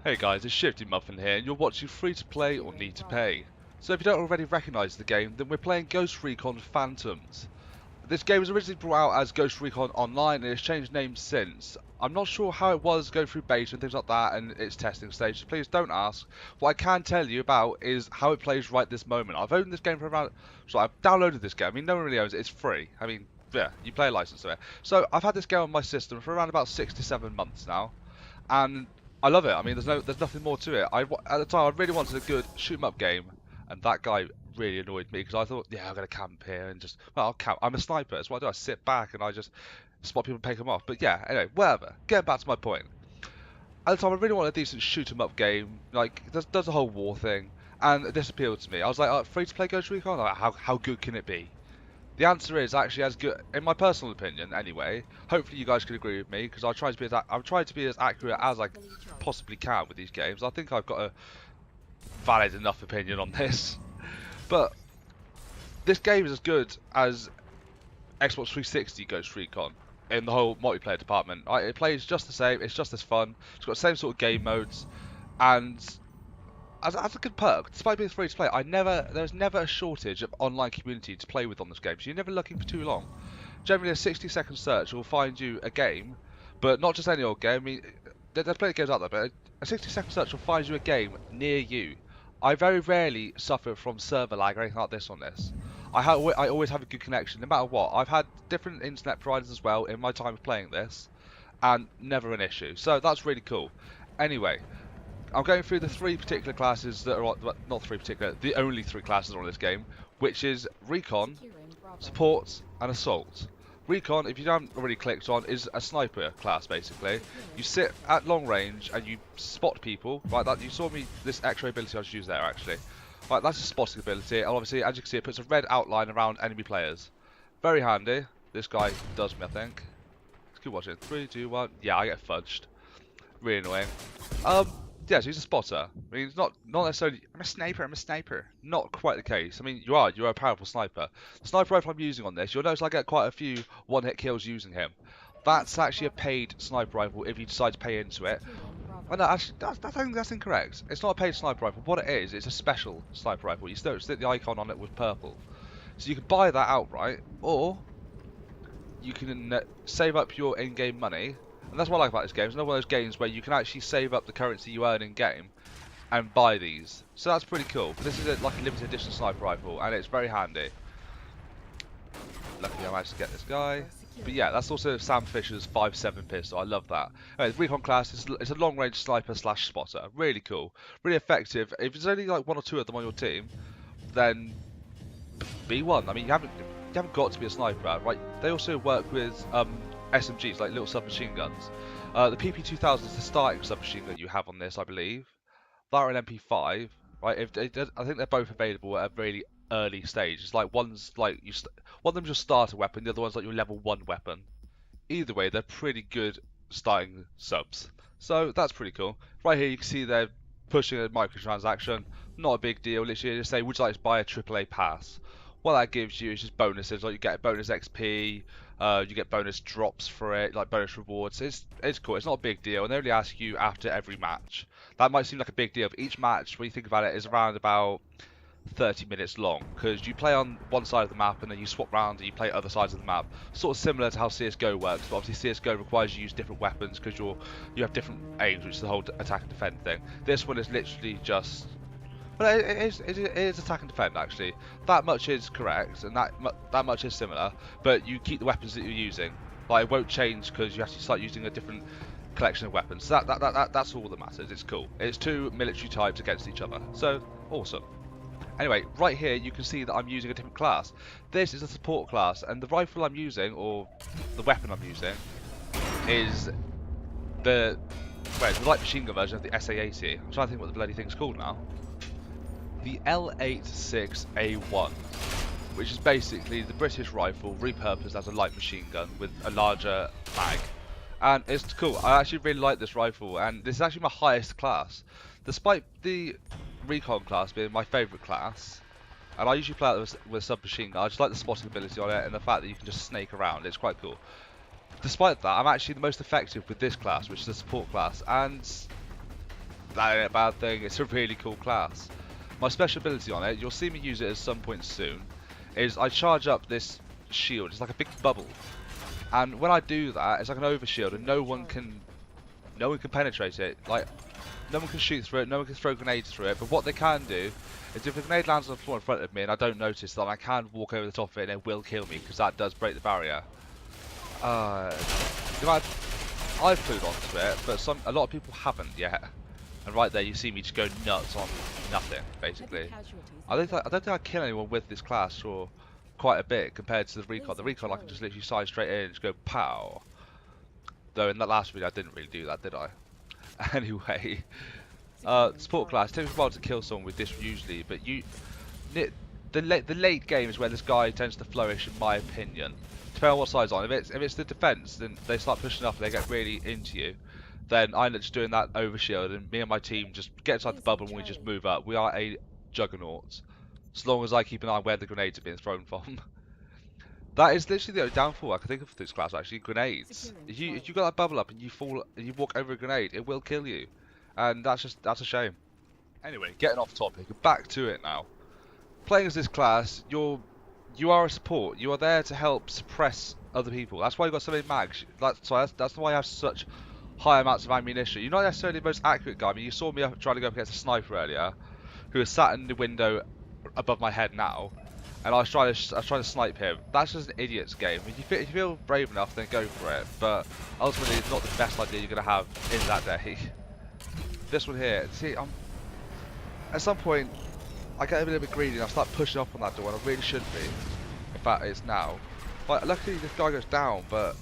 Hey guys, it's Shifty Muffin here, and you're watching Free to Play or Need to Pay. So if you don't already recognise the game, then we're playing Ghost Recon Phantoms. This game was originally brought out as Ghost Recon Online, and it's changed names since. I'm not sure how it was going through beta and things like that, and its testing stage, so please don't ask. What I can tell you about is how it plays right this moment. I've owned this game for around... So I've downloaded this game. I mean, no one really owns it. It's free. I mean, yeah, you play a license to it. So I've had this game on my system for around about 6 to 7 months now. And I love it. I mean, there's nothing more to it. At the time, I really wanted a good shoot 'em up game, and that guy really annoyed me because I thought, yeah, I'm gonna camp here and just, well, I'll camp. I'm a sniper. That's what I do. I sit back and I just spot people and pick them off. But yeah, anyway, whatever. Getting back to my point. At the time, I really wanted a decent shoot 'em up game, like does the whole war thing, and this appealed to me. I was like, free to play Ghost Recon. Like, how good can it be? The answer is actually as good, in my personal opinion, anyway. Hopefully, you guys can agree with me because I'm trying to be as accurate as I possibly can with these games. I think I've got a valid enough opinion on this, but this game is as good as Xbox 360 Ghost Recon in the whole multiplayer department. It plays just the same. It's just as fun. It's got the same sort of game modes, and as a good perk, despite being free to play, there's never a shortage of online community to play with on this game, so you're never looking for too long. Generally, a 60-second search will find you a game, but not just any old game. I mean, there's plenty of games out there, but a 60-second search will find you a game near you. I very rarely suffer from server lag or anything like this on this. I always have a good connection, no matter what. I've had different internet providers as well in my time of playing this, and never an issue. So that's really cool. Anyway, I'm going through the three particular classes that are not three particular, the only three classes on this game, which is Recon, Support, and Assault. Recon, if you haven't already clicked on, is a sniper class basically. You sit at long range and you spot people. Right, that you saw me this X-ray ability I just used there actually. Right, that's a spotting ability, and obviously, as you can see, it puts a red outline around enemy players. Very handy. This guy does me, I think. Let's keep watching. 3, 2, 1. Yeah, I get fudged. Really annoying. Yeah, so he's a spotter. I mean, it's not necessarily, I'm a sniper. Not quite the case. I mean, you're a powerful sniper. The sniper rifle I'm using on this, you'll notice I get quite a few one-hit kills using him. That's actually a paid sniper rifle if you decide to pay into it. Oh, no, actually, I think that's incorrect. It's not a paid sniper rifle. What it is, it's a special sniper rifle. You still stick the icon on it with purple. So you can buy that outright, or you can save up your in-game money. And that's what I like about this game. It's another one of those games where you can actually save up the currency you earn in-game and buy these. So that's pretty cool. But this is like a limited edition sniper rifle, and it's very handy. Luckily I managed to get this guy. But yeah, that's also Sam Fisher's 5.7 pistol. I love that. Anyway, the Recon class it's a long-range sniper / spotter. Really cool. Really effective. If there's only like one or two of them on your team, then be one. I mean, you haven't got to be a sniper, right? They also work with SMGs, like little submachine guns. The PP2000 is the starting submachine gun you have on this, I believe. That or an MP5, right? I think they're both available at a really early stage. It's like one's like one of them's your starter weapon, the other one's like your level 1 weapon. Either way, they're pretty good starting subs. So that's pretty cool. Right here you can see they're pushing a microtransaction. Not a big deal. Literally just say, would you like to buy a AAA pass? What that gives you is just bonuses, like you get bonus XP, you get bonus drops for it, like bonus rewards. It's cool. It's not a big deal, and they only ask you after every match. That might seem like a big deal, but each match, when you think about it, is around about 30 minutes long, because you play on one side of the map and then you swap round and you play other sides of the map. Sort of similar to how CS:GO works, but obviously CS:GO requires you to use different weapons because you have different aims, which is the whole attack and defend thing. This one is literally just... Well, it is attack and defend actually. That much is correct, and that much is similar. But you keep the weapons that you're using. Like it won't change because you actually start using a different collection of weapons. So that's all that matters. It's cool. It's two military types against each other. So awesome. Anyway, right here you can see that I'm using a different class. This is a support class, and the rifle I'm using, or the weapon I'm using, is the light machine gun version of the SA-80. I'm trying to think what the bloody thing's called now. The L86A1, which is basically the British rifle repurposed as a light machine gun with a larger mag. And it's cool. I actually really like this rifle, and this is actually my highest class. Despite the Recon class being my favourite class, and I usually play it with submachine gun, I just like the spotting ability on it and the fact that you can just snake around. It's quite cool. Despite that, I'm actually the most effective with this class, which is the support class, and that ain't a bad thing. It's a really cool class. My special ability on it, you'll see me use it at some point soon, is I charge up this shield. It's like a big bubble, and when I do that, it's like an overshield, and no one can penetrate it. Like, no one can shoot through it, no one can throw grenades through it. But what they can do is, if a grenade lands on the floor in front of me and I don't notice that, I can walk over the top of it and it will kill me, because that does break the barrier. I've flew onto it, but a lot of people haven't yet. And right there, you see me just go nuts on nothing, basically. I don't think I kill anyone with this class for quite a bit compared to the Recon. The Recon, I can just literally side straight in and just go pow. Though in that last video, I didn't really do that, did I? Anyway, support class takes a while to kill someone with this usually, but the late game is where this guy tends to flourish, in my opinion. Depending on what side's on. If it's the defense, then they start pushing up and they get really into you. Then I end up just doing that overshield, and me and my team just get inside the bubble and we just move up. We are a juggernaut, as long as I keep an eye on where the grenades are being thrown from. That is literally the only downfall I can think of for this class, actually. Grenades. If you got that bubble up and you fall and you walk over a grenade, it will kill you, and that's a shame. Anyway, getting off topic, back to it now. Playing as this class, you are a support. You are there to help suppress other people. That's why you've got so many mags. That's why you have such high amounts of ammunition. You're not necessarily the most accurate guy. I mean, you saw me trying to go up against a sniper earlier, who was sat in the window above my head now, and I was trying to snipe him. That's just an idiot's game. If you feel brave enough, then go for it. But ultimately, it's not the best idea you're going to have in that day. This one here, see, at some point, I get a little bit greedy and I start pushing up on that door, and I really shouldn't be. In fact, it's now. But luckily, this guy goes down, but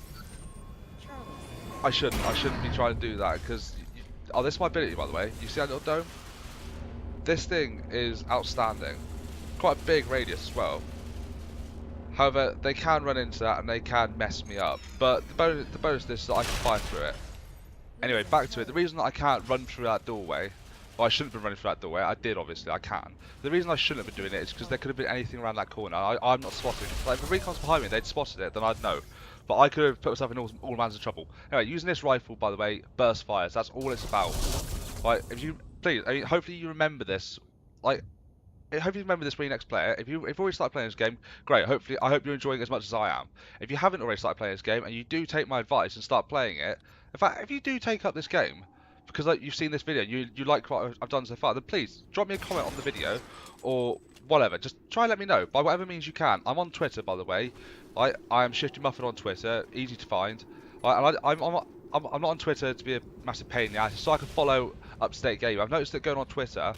I shouldn't be trying to do that, because this is my ability, by the way. You see that little dome? This thing is outstanding. Quite a big radius as well. However, they can run into that and they can mess me up. But the bonus of this is that I can fire through it. Anyway, back to it. The reason that I can't run through that doorway, well, I shouldn't have been running through that doorway. I did, obviously. I can. The reason I shouldn't have been doing it is because there could have been anything around that corner. I'm not spotting. Like, if the recon's behind me, they'd spotted it, then I'd know. But I could have put myself in all manner of trouble. Anyway, using this rifle, by the way, burst fires. That's all it's about. Like, please, I mean, hopefully you remember this. Like, hopefully you remember this when you next play it. If you've already started playing this game, great. I hope you're enjoying it as much as I am. If you haven't already started playing this game and you do take my advice and start playing it, in fact, if you do take up this game, because like, you've seen this video, you like what I've done so far, then please drop me a comment on the video or whatever. Just try and let me know by whatever means you can. I'm on Twitter, by the way. I am Shifty Muffin on Twitter, easy to find. I'm not on Twitter to be a massive pain in the ass, so I can follow up-to-date game. I've noticed that going on Twitter,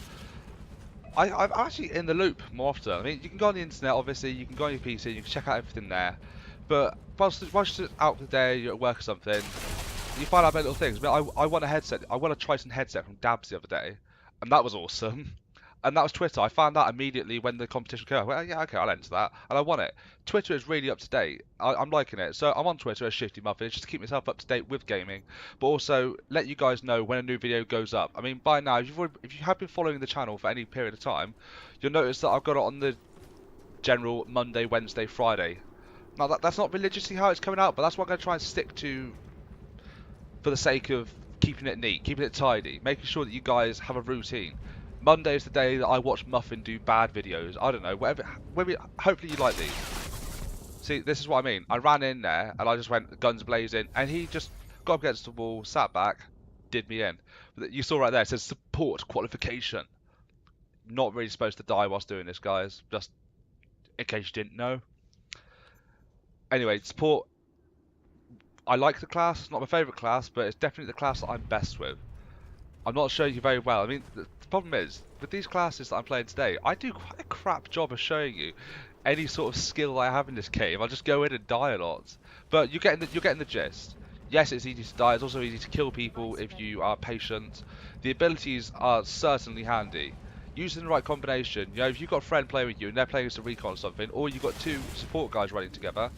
I'm actually in the loop more often. I mean, you can go on the internet, obviously, you can go on your PC, you can check out everything there. But whilst you're out for the day, you're at work or something, you find out about little things. I mean, I won a headset. I won a Triton headset from Dabs the other day, and that was awesome. And that was Twitter. I found out immediately when the competition came. I went, oh, yeah, okay, I'll enter that, and I won it. Twitter is really up to date. I'm liking it. So I'm on Twitter as Shifty Muffin, just to keep myself up to date with gaming, but also let you guys know when a new video goes up. I mean, by now, if you have been following the channel for any period of time, you'll notice that I've got it on the general Monday, Wednesday, Friday. Now that's not religiously how it's coming out, but that's what I'm going to try and stick to, for the sake of keeping it neat, keeping it tidy, making sure that you guys have a routine. Monday is the day that I watch Muffin do bad videos. I don't know, hopefully you like these. See, this is what I mean. I ran in there and I just went guns blazing, and he just got up against the wall, sat back, did me in. But you saw right there, it says support qualification. Not really supposed to die whilst doing this, guys. Just in case you didn't know. Anyway, support. I like the class. It's not my favourite class, but it's definitely the class that I'm best with. I'm not showing you very well. I mean, the problem is, with these classes that I'm playing today, I do quite a crap job of showing you any sort of skill I have in this game. I just go in and die a lot. But you're getting the gist. Yes, it's easy to die. It's also easy to kill people if you are patient. The abilities are certainly handy. Using the right combination, you know, if you've got a friend playing with you and they're playing as a recon or something, or you've got two support guys running together,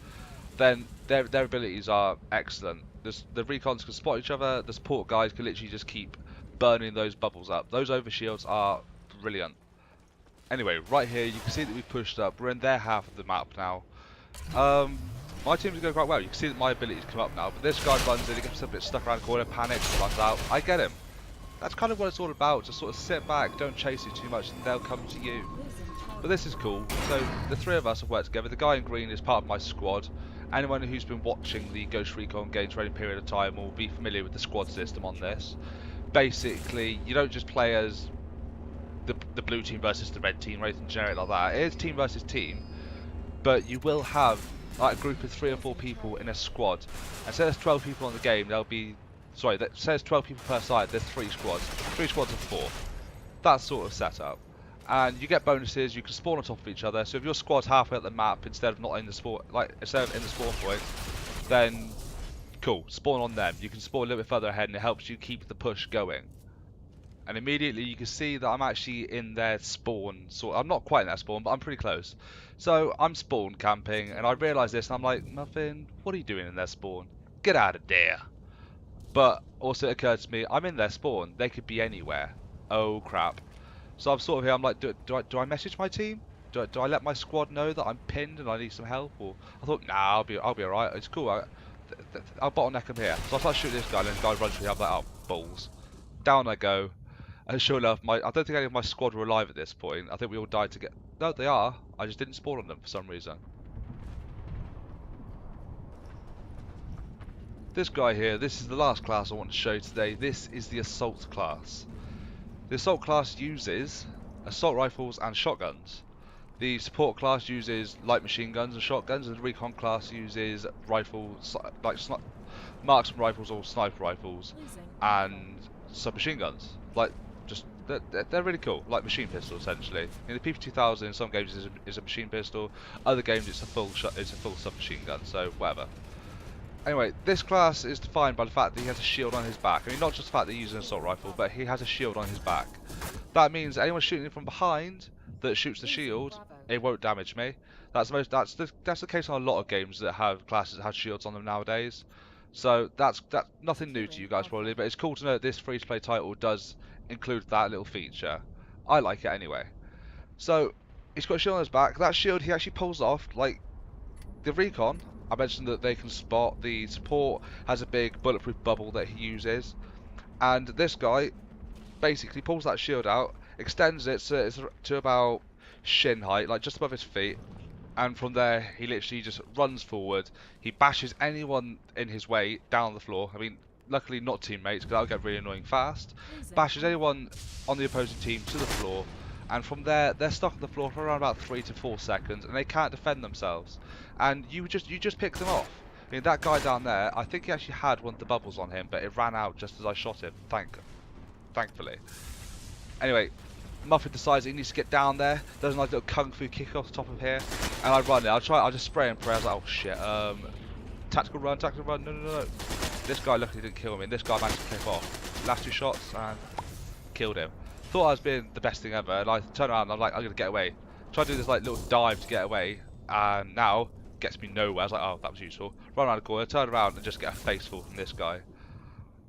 then their abilities are excellent. The recons can spot each other, the support guys can literally just keep burning those bubbles up. Those overshields are brilliant. Anyway, right here you can see that we've pushed up. We're in their half of the map now. My team's going quite well. You can see that my abilities come up now, but this guy runs in, he gets a bit stuck around the corner, panics, runs out. I get him. that's kind of what it's all about. Just sort of sit back, don't chase it too much, and they'll come to you. But this is cool. So the three of us have worked together. The guy in green is part of my squad. Anyone who's been watching the Ghost Recon games for any period of time will be familiar with the squad system on this. Basically, you don't just play as the blue team versus the red team or anything generic like that. It is team versus team, but you will have like a group of 3 or 4 people in a squad. And say there's 12 people on the game, there'll be, sorry, say there's 12 people per side, there's 3 squads. 3 squads of 4. That sort of setup. And you get bonuses, you can spawn on top of each other. So if your squad's halfway up the map instead of not in the spawn, like instead of in the spawn point, then cool, spawn on them. You can spawn a little bit further ahead and it helps you keep the push going. And immediately you can see that I'm actually in their spawn. So I'm not quite in their spawn, but I'm pretty close. So I'm spawn camping, and I realise this, and I'm like, Muffin, what are you doing in their spawn? Get out of there. But also it occurred to me, I'm in their spawn. They could be anywhere. Oh crap. So I'm sort of here. I'm like, do I message my team? Do I let my squad know that I'm pinned and I need some help? Or I thought, nah, I'll be alright. It's cool. I'll bottleneck him here. So I start shooting this guy, and the guy runs me. I'm like, oh balls. Down I go. And sure enough, I don't think any of my squad were alive at this point. I think we all died to get. No, they are. I just didn't spawn on them for some reason. This guy here, this is the last class I want to show you today. This is the assault class. The assault class uses assault rifles and shotguns. The support class uses light machine guns and shotguns, and the recon class uses rifles, like marksman rifles or sniper rifles, and submachine guns. Like, just they're really cool, like machine pistol essentially. In the PP2000, in some games is a machine pistol, other games it's a full submachine gun. So whatever. Anyway, this class is defined by the fact that he has a shield on his back. I mean, not just the fact that he uses an assault rifle, but he has a shield on his back. That means anyone shooting him from behind that shoots the shield, it won't damage me. That's the case on a lot of games that have classes that have shields on them nowadays. So that's nothing new to you guys probably, but it's cool to know that this free-to-play title does include that little feature. I like it anyway. So he's got a shield on his back. That shield he actually pulls off like the recon. I mentioned that they can spot. The support has a big bulletproof bubble that he uses, and this guy basically pulls that shield out, extends it so it's to about shin height, like just above his feet, and from there he literally just runs forward. He bashes anyone in his way down the floor. I mean, luckily not teammates, because that would get really annoying fast. Bashes anyone on the opposing team to the floor, and from there they're stuck on the floor for around about 3 to 4 seconds, and they can't defend themselves. And you just pick them off. I mean, that guy down there, I think he actually had one of the bubbles on him, but it ran out just as I shot him. Thankfully. Anyway, Muffin decides he needs to get down there. There's a nice little kung fu kick off the top of here, and I run it. I just spray and pray. I was like, oh shit. Tactical run. No. This guy luckily didn't kill me, and this guy managed to clip off. Last 2 shots and killed him. Thought I was being the best thing ever, and I turn around and I'm like, I'm gonna get away. Try to do this like little dive to get away, and now gets me nowhere. I was like, oh, that was useful. Run around the corner, turn around, and just get a face full from this guy.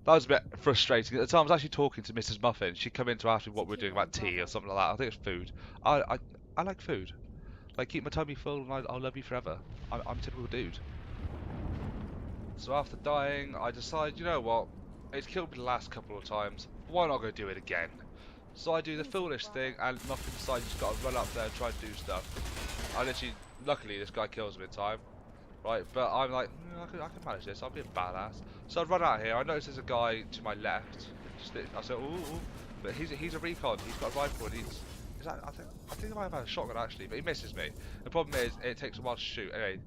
That was a bit frustrating. At the time, I was actually talking to Mrs. Muffin. She'd come in to ask me what we were doing about tea or something like that. I think it's food. I like food. Like, keep my tummy full and I'll love you forever. I'm a typical dude. So after dying, I decided, you know what? It's killed me the last couple of times. Why not go do it again? So I do the foolish thing, and Muffin decides he's got to run up there and try and do stuff. Luckily this guy kills me in time. Right, but I'm like, I can manage this, I'll be a badass. So I run out here, I notice there's a guy to my left. I said, ooh, but he's a recon, he's got a rifle, and I think I might have had a shotgun actually, but he misses me. The problem is, it takes a while to shoot. Anyway,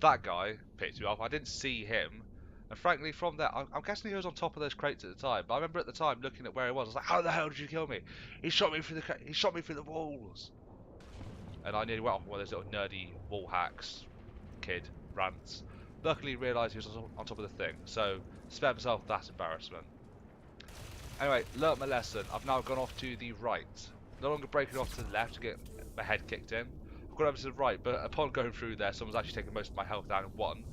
that guy picked me up, I didn't see him. And frankly, from there, I'm guessing he was on top of those crates at the time. But I remember at the time looking at where he was, I was like, how the hell did you kill me? He shot me through the walls. And I nearly went off one of those little nerdy wall hacks kid rants. Luckily realised he was on top of the thing, so spared myself that embarrassment. Anyway, learnt my lesson. I've now gone off to the right. No longer breaking off to the left to get my head kicked in. I've gone over to the right, but upon going through there, someone's actually taken most of my health down in one.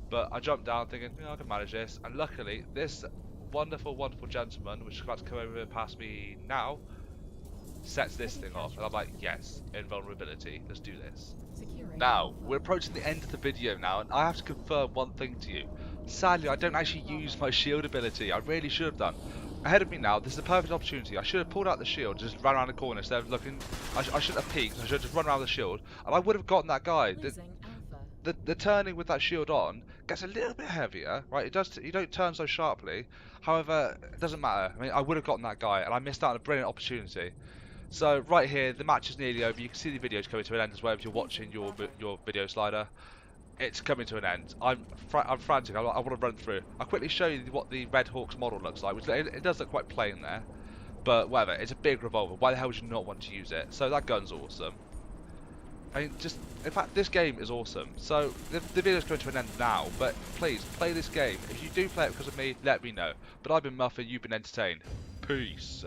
But I jumped down thinking, I can manage this, and luckily this wonderful gentleman, which is about to come over past me now, sets this thing off, and I'm like, yes, invulnerability, let's do this. Now, we're approaching the end of the video now, and I have to confirm one thing to you. Sadly, I don't actually use my shield ability. I really should have done. ahead of me now. This is a perfect opportunity. I should have pulled out the shield, just ran around the corner instead of looking. I shouldn't have peeked. I should have just run around the shield, and I would have gotten that guy. The turning with that shield on gets a little bit heavier, right? It does. You don't turn so sharply. However, it doesn't matter. I mean, I would have gotten that guy, and I missed out on a brilliant opportunity. So right here, the match is nearly over. You can see the videos coming to an end as well if you're watching your video slider. It's coming to an end. I'm frantic. I want to run through. I'll quickly show you what the Red Hawk's model looks like. Which it does look quite plain there, but whatever. It's a big revolver. Why the hell would you not want to use it? So that gun's awesome. I mean, in fact, this game is awesome. So the video's coming to an end now, but please play this game. If you do play it because of me, let me know. But I've been Muffin. You've been entertained. Peace.